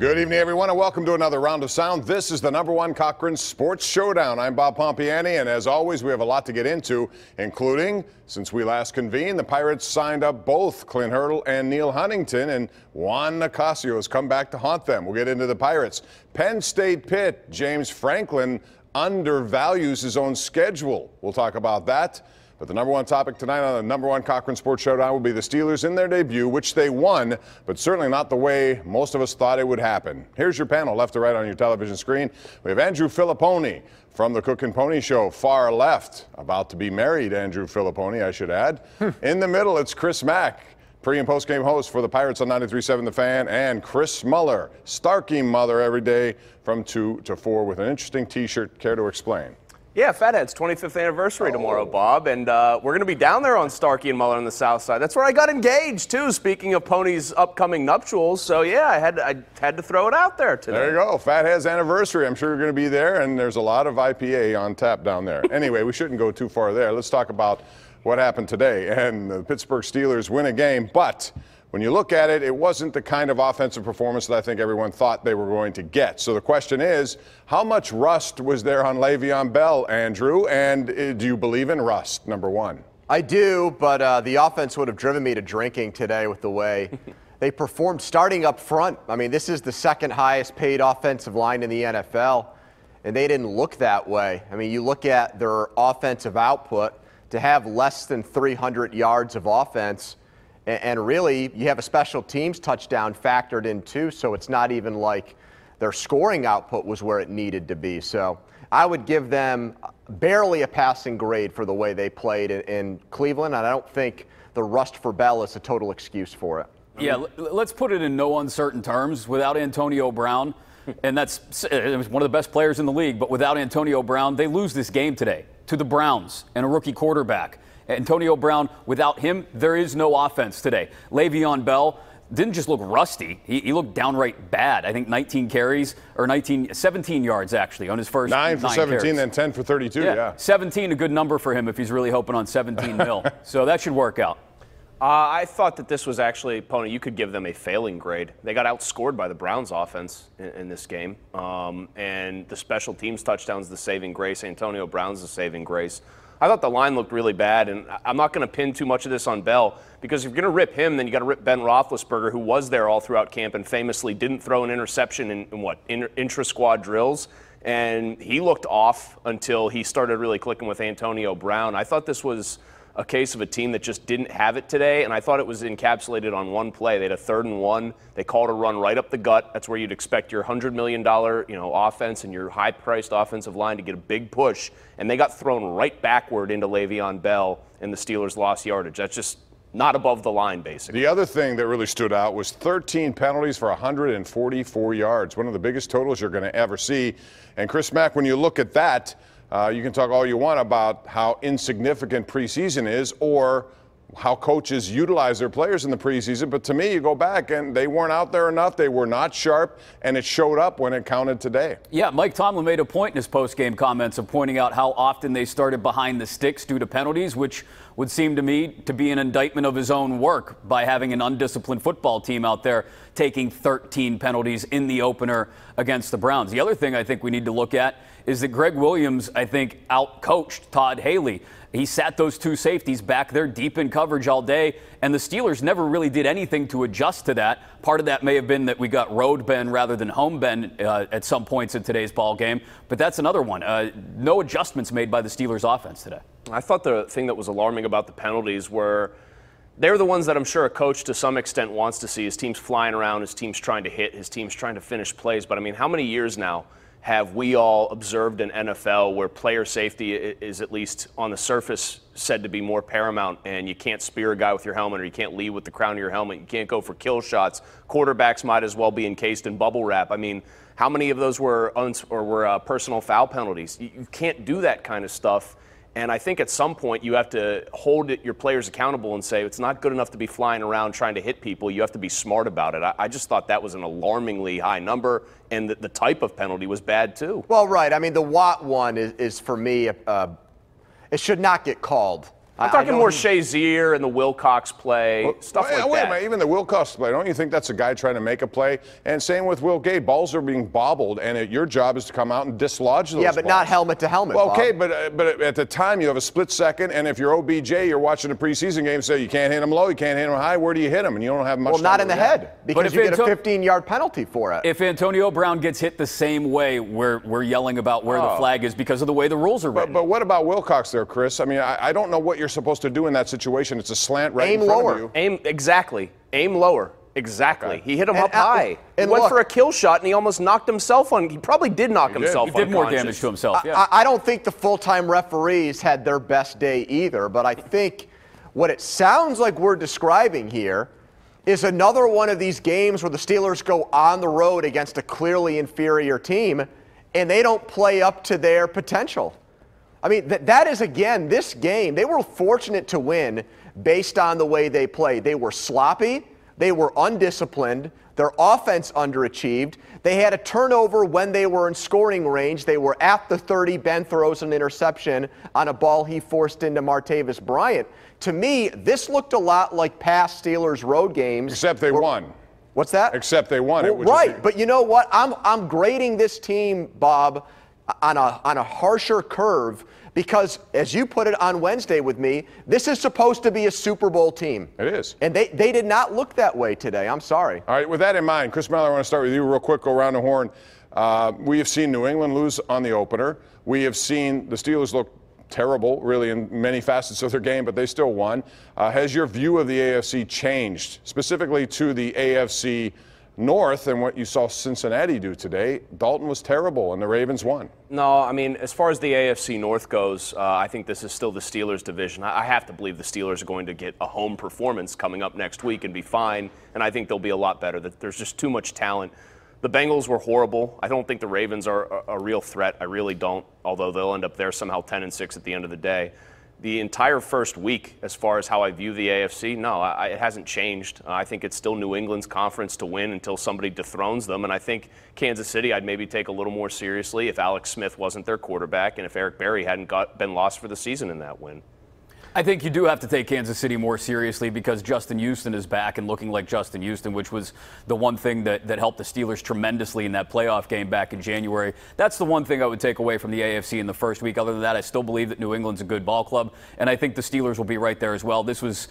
Good evening, everyone, and welcome to another round of sound. This is the #1 Cochran Sports Showdown. I'm Bob Pompeani, and as always, we have a lot to get into, including, since we last convened, the Pirates signed up both Clint Hurdle and Neil Huntington, and Juan Nicasio has come back to haunt them. We'll get into the Pirates. Penn State Pitt, James Franklin undervalues his own schedule. We'll talk about that. But the #1 topic tonight on the #1 Cochran Sports Showdown will be the Steelers in their debut, which they won, but certainly not the way most of us thought it would happen. Here's your panel, left to right on your television screen. We have Andrew Fillipponi from the Cochran Show, far left, about to be married, Andrew Fillipponi, I should add. In the middle, it's Chris Mack, pre- and post-game host for the Pirates on 93.7 The Fan, and Chris Mueller, Starkey mother every day from 2 to 4 with an interesting T-shirt. Care to explain? Yeah, Fathead's 25th anniversary tomorrow, Bob, and we're going to be down there on Starkey and Mueller on the south side. That's where I got engaged, too, speaking of Pony's upcoming nuptials. So, yeah, I had to throw it out there today. There you go. Fathead's anniversary. I'm sure you're going to be there, and there's a lot of IPA on tap down there. Anyway, we shouldn't go too far there. Let's talk about what happened today. And the Pittsburgh Steelers win a game, but when you look at it, it wasn't the kind of offensive performance that I think everyone thought they were going to get. So the question is, how much rust was there on Le'Veon Bell, Andrew? And do you believe in rust, #1? I do, but the offense would have driven me to drinking today with the way they performed starting up front. I mean, this is the second highest paid offensive line in the NFL, and they didn't look that way. I mean, you look at their offensive output, to have less than 300 yards of offense, and really, you have a special teams touchdown factored in too, so it's not even like their scoring output was where it needed to be. So I would give them barely a passing grade for the way they played in Cleveland, and I don't think the rust for Bell is a total excuse for it. Yeah, let's put it in no uncertain terms. Without Antonio Brown, and that's one of the best players in the league, but without Antonio Brown, they lose this game today to the Browns and a rookie quarterback. Antonio Brown, without him, there is no offense today. Le'Veon Bell didn't just look rusty. He looked downright bad. I think 19 carries, or 17 yards, actually, on his first 9 for 17, carries. then 10 for 32, yeah. 17, a good number for him if he's really hoping on 17 mil. So that should work out. I thought that this was actually, Pony, you could give them a failing grade. They got outscored by the Browns offense in this game. And the special teams touchdowns, the saving grace. Antonio Brown's the saving grace. I thought the line looked really bad, and I'm not going to pin too much of this on Bell, because if you're going to rip him, then you got to rip Ben Roethlisberger, who was there all throughout camp and famously didn't throw an interception in intra-squad drills. And he looked off until he started really clicking with Antonio Brown. I thought this was a case of a team that just didn't have it today, and I thought it was encapsulated on one play. They had a 3rd and 1. They called a run right up the gut. That's where you'd expect your $100 million, offense and your high-priced offensive line to get a big push, and they got thrown right backward into Le'Veon Bell, and the Steelers lost yardage. That's just not above the line, basically. The other thing that really stood out was 13 penalties for 144 yards, one of the biggest totals you're going to ever see. And Chris Mack, when you look at that, you can talk all you want about how insignificant preseason is or how coaches utilize their players in the preseason. But to me, you go back and they weren't out there enough. They were not sharp, and it showed up when it counted today. Yeah, Mike Tomlin made a point in his post-game comments of pointing out how often they started behind the sticks due to penalties, which would seem to me to be an indictment of his own work by having an undisciplined football team out there taking 13 penalties in the opener against the Browns. The other thing I think we need to look at is that Greg Williams, I think, out-coached Todd Haley. He sat those two safeties back there deep in coverage all day, and the Steelers never really did anything to adjust to that. Part of that may have been that we got road Ben rather than home Ben at some points in today's ball game, but that's another one. No adjustments made by the Steelers offense today. I thought the thing that was alarming about the penalties were they're the ones that I'm sure a coach to some extent wants to see. His team's flying around, his team's trying to hit, his team's trying to finish plays. But, I mean, how many years now have we all observed in NFL where player safety is at least on the surface said to be more paramount, and you can't spear a guy with your helmet, or you can't lead with the crown of your helmet, you can't go for kill shots, quarterbacks might as well be encased in bubble wrap. I mean, how many of those were personal foul penalties? You can't do that kind of stuff. And I think at some point you have to hold your players accountable and say it's not good enough to be flying around trying to hit people. You have to be smart about it. I just thought that was an alarmingly high number, and the type of penalty was bad too. Well, right. I mean, the Watt one is for me, it should not get called. I'm talking more Shazier and the Wilcox play, stuff like that. Wait a minute, even the Wilcox play, don't you think that's a guy trying to make a play? And same with Will Gay, balls are being bobbled, and your job is to come out and dislodge those Yeah, but balls. not helmet to helmet, Well, okay, Bob. but at the time, you have a split second, and if you're OBJ, you're watching a preseason game, so you can't hit him low, you can't hit him high, where do you hit him? And you don't have much Well, not time in the to react. head, because you get a 15-yard penalty for it. If Antonio Brown gets hit the same way, we're yelling about where the flag is because of the way the rules are written. But what about Wilcox there, Chris? I mean, I don't know what you're supposed to do in that situation. It's a slant right Aim in front lower. of you. Aim lower. Exactly. Okay. He hit him up high. He went for a kill shot, and he almost knocked himself on. He probably did knock himself He did more unconscious. damage to himself, yeah. I don't think the full-time referees had their best day either, but I think what it sounds like we're describing here is another one of these games where the Steelers go on the road against a clearly inferior team, and they don't play up to their potential. I mean, that is, again, this game, they were fortunate to win based on the way they played. They were sloppy. They were undisciplined. Their offense underachieved. They had a turnover when they were in scoring range. They were at the 30. Ben throws an interception on a ball he forced into Martavis Bryant. To me, this looked a lot like past Steelers road games. Except they won. What's that? Except they won it. Right, but you know what? I'm grading this team, Bob, on a harsher curve because, as you put it on Wednesday with me, this is supposed to be a Super Bowl team. It is. And they did not look that way today. I'm sorry. All right, with that in mind, Chris Mueller, I want to start with you real quick, go around the horn. We have seen New England lose on the opener. We have seen the Steelers look terrible, really, in many facets of their game, but they still won. Has your view of the AFC changed, specifically to the AFC North and what you saw Cincinnati do today? Dalton was terrible, and the Ravens won. No, I mean, as far as the AFC North goes, I think this is still the Steelers' division. I have to believe the Steelers are going to get a home performance coming up next week and be fine, and I think they'll be a lot better. There's just too much talent. The Bengals were horrible. I don't think the Ravens are a real threat. I really don't, although they'll end up there somehow 10-6 at the end of the day. The entire first week, as far as how I view the AFC, no, it hasn't changed. I think it's still New England's conference to win until somebody dethrones them. And I think Kansas City I'd maybe take a little more seriously if Alex Smith wasn't their quarterback and if Eric Berry hadn't been lost for the season in that win. I think you do have to take Kansas City more seriously because Justin Houston is back and looking like Justin Houston, which was the one thing that helped the Steelers tremendously in that playoff game back in January. That's the one thing I would take away from the AFC in the first week. Other than that, I still believe that New England's a good ball club, and I think the Steelers will be right there as well. This was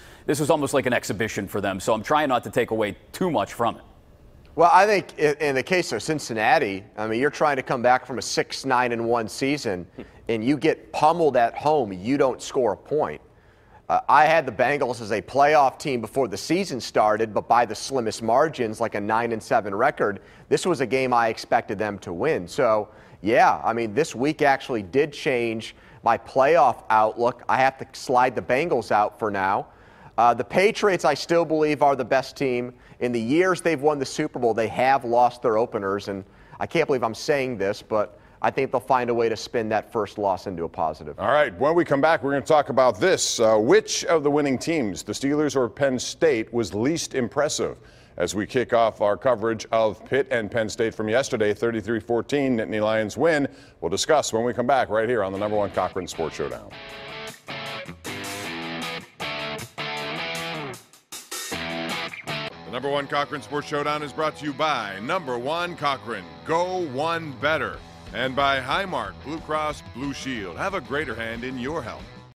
almost like an exhibition for them, so I'm trying not to take away too much from it. Well, I think in the case of Cincinnati, I mean, you're trying to come back from a 6-9-1 season, and you get pummeled at home, you don't score a point. I had the Bengals as a playoff team before the season started, but by the slimmest margins, like a 9-7 record, this was a game I expected them to win. So, yeah, I mean, this week actually did change my playoff outlook. I have to slide the Bengals out for now. The Patriots, I still believe, are the best team. In the years they've won the Super Bowl, they have lost their openers, and I can't believe I'm saying this, but I think they'll find a way to spin that first loss into a positive. All right, when we come back, we're going to talk about this. Which of the winning teams, the Steelers or Penn State, was least impressive? As we kick off our coverage of Pitt and Penn State from yesterday, 33-14, Nittany Lions win. We'll discuss when we come back right here on the #1 Cochran Sports Showdown. The #1 Cochran Sports Showdown is brought to you by #1 Cochran, Go One Better. And by Highmark Blue Cross Blue Shield. Have a greater hand in your health.